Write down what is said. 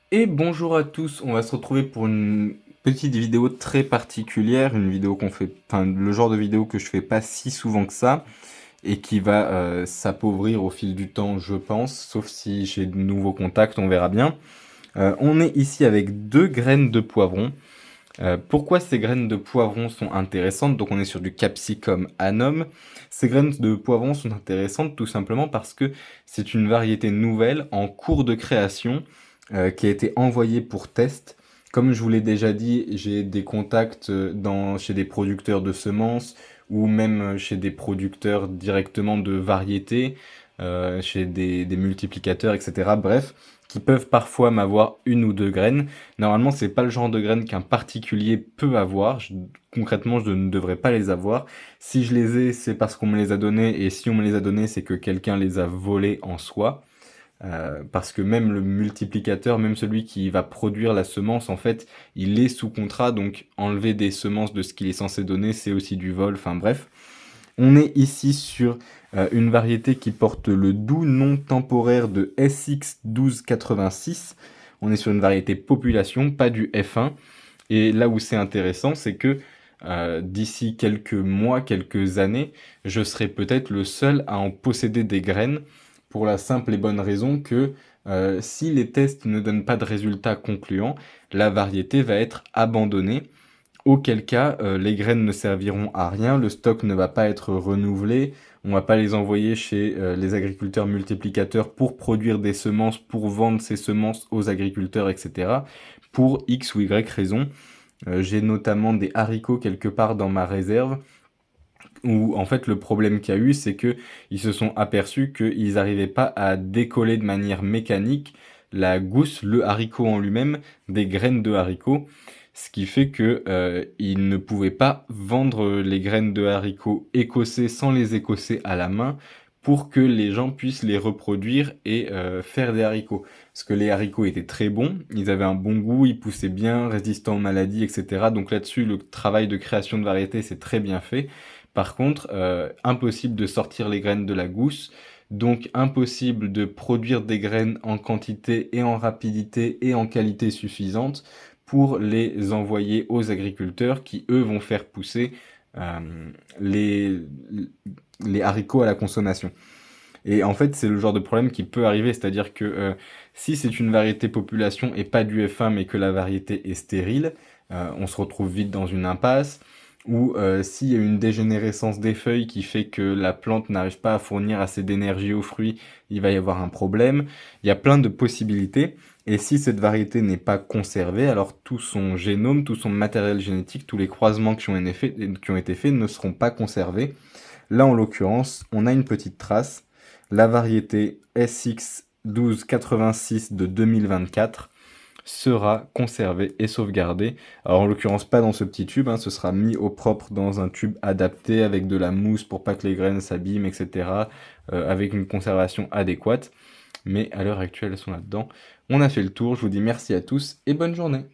Et bonjour à tous, on va se retrouver pour une petite vidéo très particulière, une vidéo qu'on fait, enfin le genre de vidéo que je fais pas si souvent que ça, et qui va s'appauvrir au fil du temps, je pense, sauf si j'ai de nouveaux contacts, on verra bien. On est ici avec deux graines de poivron. Pourquoi ces graines de poivron sont intéressantes? Donc on est sur du Capsicum annum. Ces graines de poivron sont intéressantes tout simplement parce que c'est une variété nouvelle en cours de création qui a été envoyée pour test. Comme je vous l'ai déjà dit, j'ai des contacts chez des producteurs de semences ou même chez des producteurs directement de variétés, chez des multiplicateurs, etc. Bref, qui peuvent parfois m'avoir une ou deux graines. Normalement, c'est pas le genre de graines qu'un particulier peut avoir. Concrètement, je ne devrais pas les avoir. Si je les ai, c'est parce qu'on me les a donnés, et si on me les a donnés, c'est que quelqu'un les a volés en soi. Parce que même le multiplicateur, même celui qui va produire la semence, en fait, il est sous contrat, donc enlever des semences de ce qu'il est censé donner, c'est aussi du vol, enfin bref. On est ici sur une variété qui porte le doux nom temporaire de SX1286. On est sur une variété population, pas du F1. Et là où c'est intéressant, c'est que d'ici quelques mois, quelques années, je serai peut-être le seul à en posséder des graines pour la simple et bonne raison que si les tests ne donnent pas de résultats concluants, la variété va être abandonnée. Auquel cas, les graines ne serviront à rien, le stock ne va pas être renouvelé, on va pas les envoyer chez les agriculteurs multiplicateurs pour produire des semences, pour vendre ces semences aux agriculteurs, etc. Pour X ou Y raison. J'ai notamment des haricots quelque part dans ma réserve où en fait le problème qu'il y a eu, c'est que ils se sont aperçus qu'ils n'arrivaient pas à décoller de manière mécanique la gousse, le haricot en lui-même, des graines de haricots, ce qui fait que ils ne pouvaient pas vendre les graines de haricots écossais sans les écosser à la main pour que les gens puissent les reproduire et faire des haricots. Parce que les haricots étaient très bons, ils avaient un bon goût, ils poussaient bien, résistants aux maladies, etc. Donc là-dessus, le travail de création de variétés, c'est très bien fait. Par contre, impossible de sortir les graines de la gousse, donc impossible de produire des graines en quantité et en rapidité et en qualité suffisante pour les envoyer aux agriculteurs qui, eux, vont faire pousser euh, les, les haricots à la consommation. Et en fait, c'est le genre de problème qui peut arriver, c'est-à-dire que si c'est une variété population et pas du F1, mais que la variété est stérile, on se retrouve vite dans une impasse, ou s'il y a une dégénérescence des feuilles qui fait que la plante n'arrive pas à fournir assez d'énergie aux fruits, il va y avoir un problème. Il y a plein de possibilités, et si cette variété n'est pas conservée, alors tout son génome, tout son matériel génétique, tous les croisements qui ont été faits ne seront pas conservés. Là, en l'occurrence, on a une petite trace, la variété SX1286 de 2024 sera conservée et sauvegardée. Alors en l'occurrence pas dans ce petit tube, hein, ce sera mis au propre dans un tube adapté avec de la mousse pour pas que les graines s'abîment, etc. Avec une conservation adéquate. Mais à l'heure actuelle, elles sont là-dedans. On a fait le tour, je vous dis merci à tous et bonne journée.